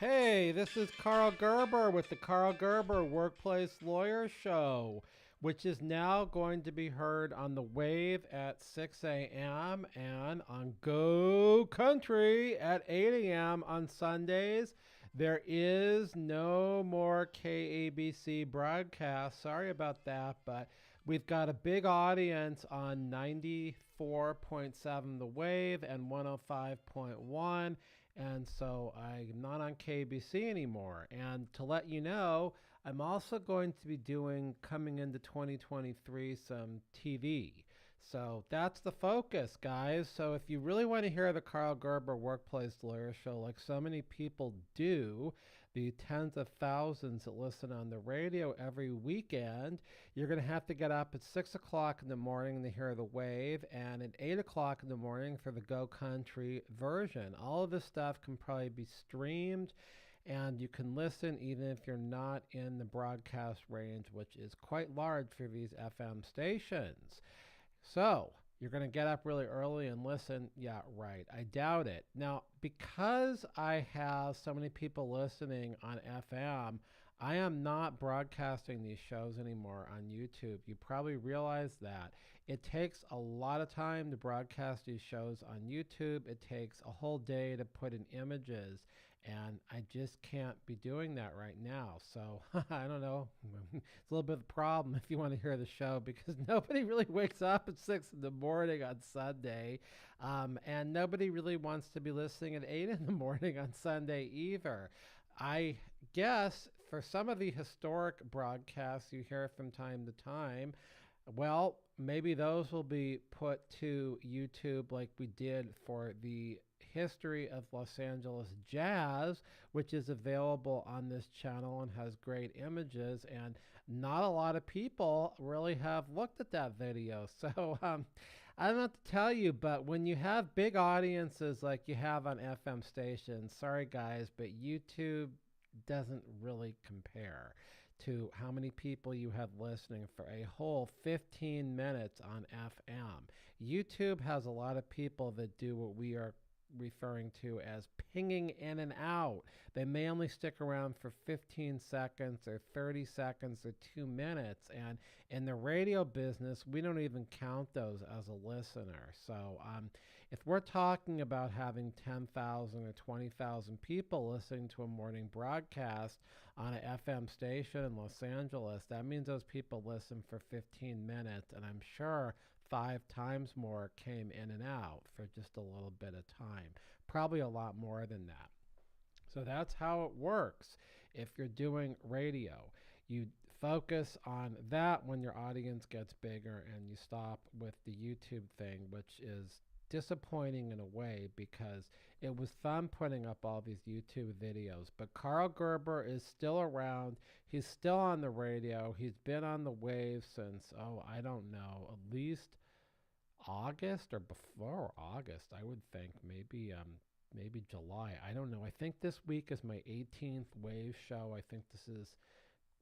Hey, this is Karl Gerber with the Karl Gerber Workplace Lawyer Show, which is now going to be heard on the Wave at 6 a.m. and on Go Country at 8 a.m. on Sundays. There is no more KABC broadcast. Sorry about that, but we've got a big audience on 94.7 The Wave and 105.1. And so I'm not on KBC anymore. And to let you know, I'm also going to be doing, coming into 2023, some TV. So that's the focus, guys. So if you really want to hear the Karl Gerber Workplace Lawyer Show, like so many people do, the tens of thousands that listen on the radio every weekend, you're going to have to get up at 6 o'clock in the morning to hear the Wave, and at 8 o'clock in the morning for the Go Country version. All of this stuff can probably be streamed, and you can listen even if you're not in the broadcast range, which is quite large for these FM stations. So, you're going to get up really early and listen? Yeah, right. I doubt it. Now, because I have so many people listening on FM, I am not broadcasting these shows anymore on YouTube. You probably realize that. It takes a lot of time to broadcast these shows on YouTube. It takes a whole day to put in images, and I just can't be doing that right now. So I don't know. It's a little bit of a problem if you want to hear the show, because nobody really wakes up at 6 in the morning on Sunday, and nobody really wants to be listening at 8 in the morning on Sunday either. I guess for some of the historic broadcasts you hear from time to time, well, maybe those will be put to YouTube like we did for the history of Los Angeles jazz, which is available on this channel and has great images. And not a lot of people really have looked at that video. So I don't know what to tell you, but when you have big audiences like you have on FM stations, sorry guys, but YouTube doesn't really compare to how many people you have listening for a whole 15 minutes on FM. YouTube has a lot of people that do what we are referring to as pinging in and out. They may only stick around for 15 seconds or 30 seconds or 2 minutes. And in the radio business, we don't even count those as a listener. So if we're talking about having 10,000 or 20,000 people listening to a morning broadcast on an FM station in Los Angeles, that means those people listen for 15 minutes. And I'm sure 5 times more came in and out for just a little bit of time. Probably a lot more than that. So that's how it works. If you're doing radio, you focus on that when your audience gets bigger, and you stop with the YouTube thing, which is disappointing in a way because it was fun putting up all these YouTube videos. But Karl Gerber is still around. He's still on the radio. He's been on the Wave since, I don't know, at least August or before August, I would think. Maybe July. I don't know. I think this week is my 18th Wave show. I think this has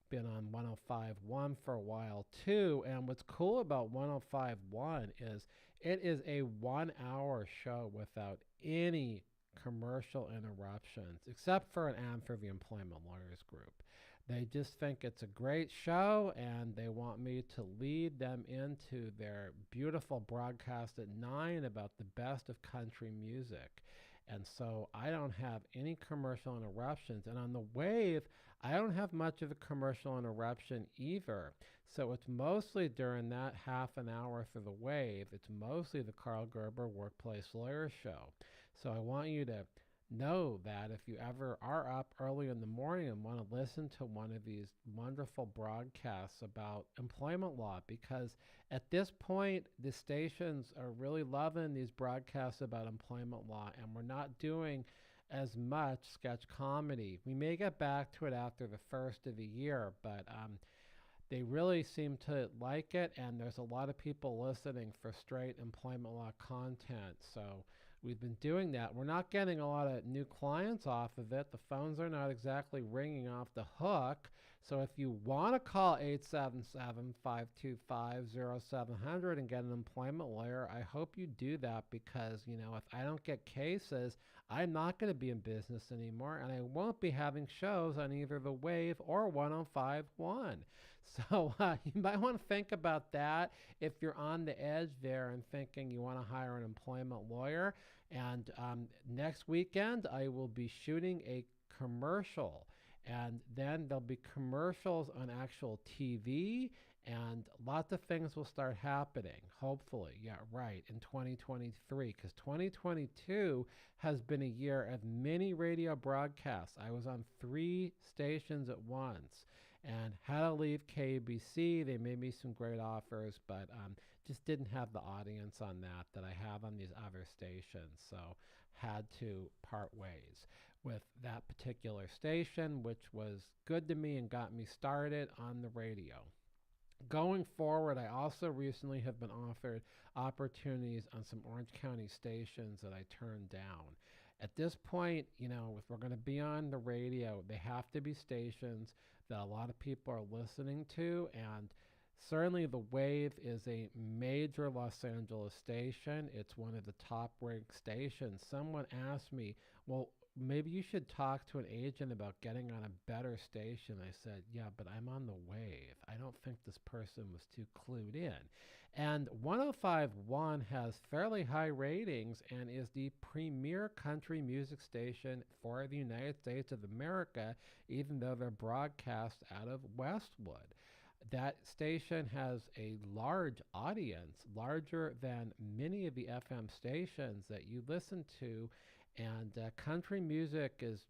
been on 105.1 for a while too. And what's cool about 105.1 is it is a 1 hour show without any commercial interruptions, except for an ad for the Employment Lawyers Group. They just think it's a great show, and they want me to lead them into their beautiful broadcast at 9 about the best of country music. And so I don't have any commercial interruptions. And on the Wave, I don't have much of a commercial interruption either. So it's mostly during that half an hour for the Wave, it's mostly the Karl Gerber Workplace Lawyer Show. So I want you to know that if you ever are up early in the morning and want to listen to one of these wonderful broadcasts about employment law, because at this point the stations are really loving these broadcasts about employment law, and we're not doing as much sketch comedy. We may get back to it after the first of the year, but they really seem to like it, and there's a lot of people listening for straight employment law content. So we've been doing that. We're not getting a lot of new clients off of it. The phones are not exactly ringing off the hook. So if you want to call 877-525-0700 and get an employment lawyer, I hope you do that because, if I don't get cases, I'm not going to be in business anymore and I won't be having shows on either the Wave or 105.1. So you might want to think about that if you're on the edge there and thinking you want to hire an employment lawyer. And next weekend, I will be shooting a commercial. And then there'll be commercials on actual TV, and lots of things will start happening, hopefully. Yeah, right, in 2023, because 2022 has been a year of many radio broadcasts. I was on 3 stations at once and had to leave KBC. They made me some great offers, but just didn't have the audience on that I have on these other stations, so had to part ways with that particular station, which was good to me and got me started on the radio. Going forward, I also recently have been offered opportunities on some Orange County stations that I turned down. At this point, if we're going to be on the radio, they have to be stations that a lot of people are listening to, and certainly the Wave is a major Los Angeles station. It's one of the top ranked stations. Someone asked me, well, maybe you should talk to an agent about getting on a better station. I said, yeah, but I'm on the Wave. I don't think this person was too clued in. And 105.1 has fairly high ratings and is the premier country music station for the United States of America, even though they're broadcast out of Westwood. That station has a large audience, larger than many of the FM stations that you listen to, and country music is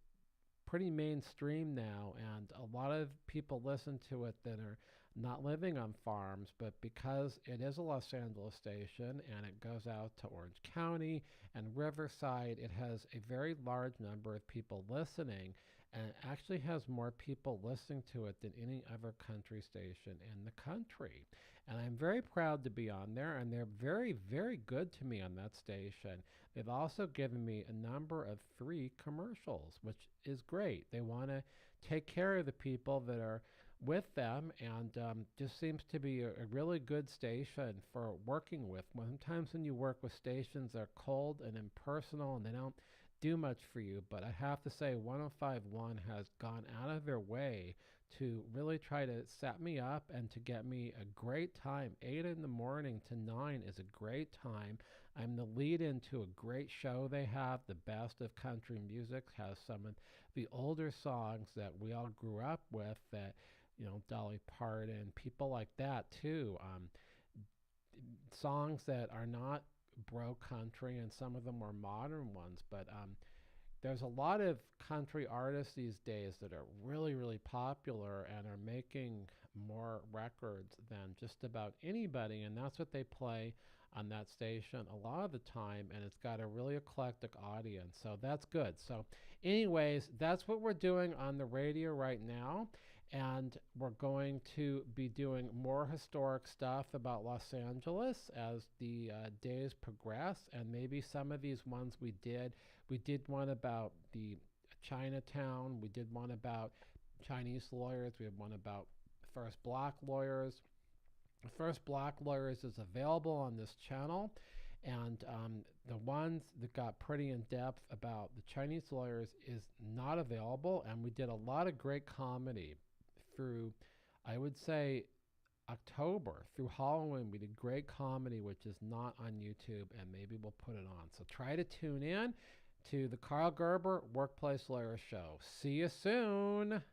pretty mainstream now, and a lot of people listen to it that are not living on farms, but because it is a Los Angeles station and it goes out to Orange County and Riverside, it has a very large number of people listening, and it actually has more people listening to it than any other country station in the country. And I'm very proud to be on there, and they're very, very good to me on that station. They've also given me a number of free commercials, which is great. They want to take care of the people that are with them, and just seems to be a really good station for working with. Sometimes when you work with stations, they're cold and impersonal, and they don't do much for you. But I have to say, 105.1 has gone out of their way to really try to set me up and to get me a great time. 8 in the morning to 9 is a great time. I'm the lead into a great show they have. The Best of Country Music has some of the older songs that we all grew up with, that, Dolly Parton, people like that too. Songs that are not bro country, and some of them are modern ones, but there's a lot of country artists these days that are really, really popular and are making more records than just about anybody, and that's what they play on that station a lot of the time, and it's got a really eclectic audience, so that's good. So anyways, that's what we're doing on the radio right now, and we're going to be doing more historic stuff about Los Angeles as the days progress, and maybe some of these ones we did one about the Chinatown, we did one about Chinese lawyers, we had one about first black lawyers. First Black Lawyers is available on this channel, and the ones that got pretty in-depth about the Chinese lawyers is not available, and we did a lot of great comedy through, I would say, October through Halloween. We did great comedy, which is not on YouTube, and maybe we'll put it on. So try to tune in to the Karl Gerber Workplace Lawyer Show. See you soon.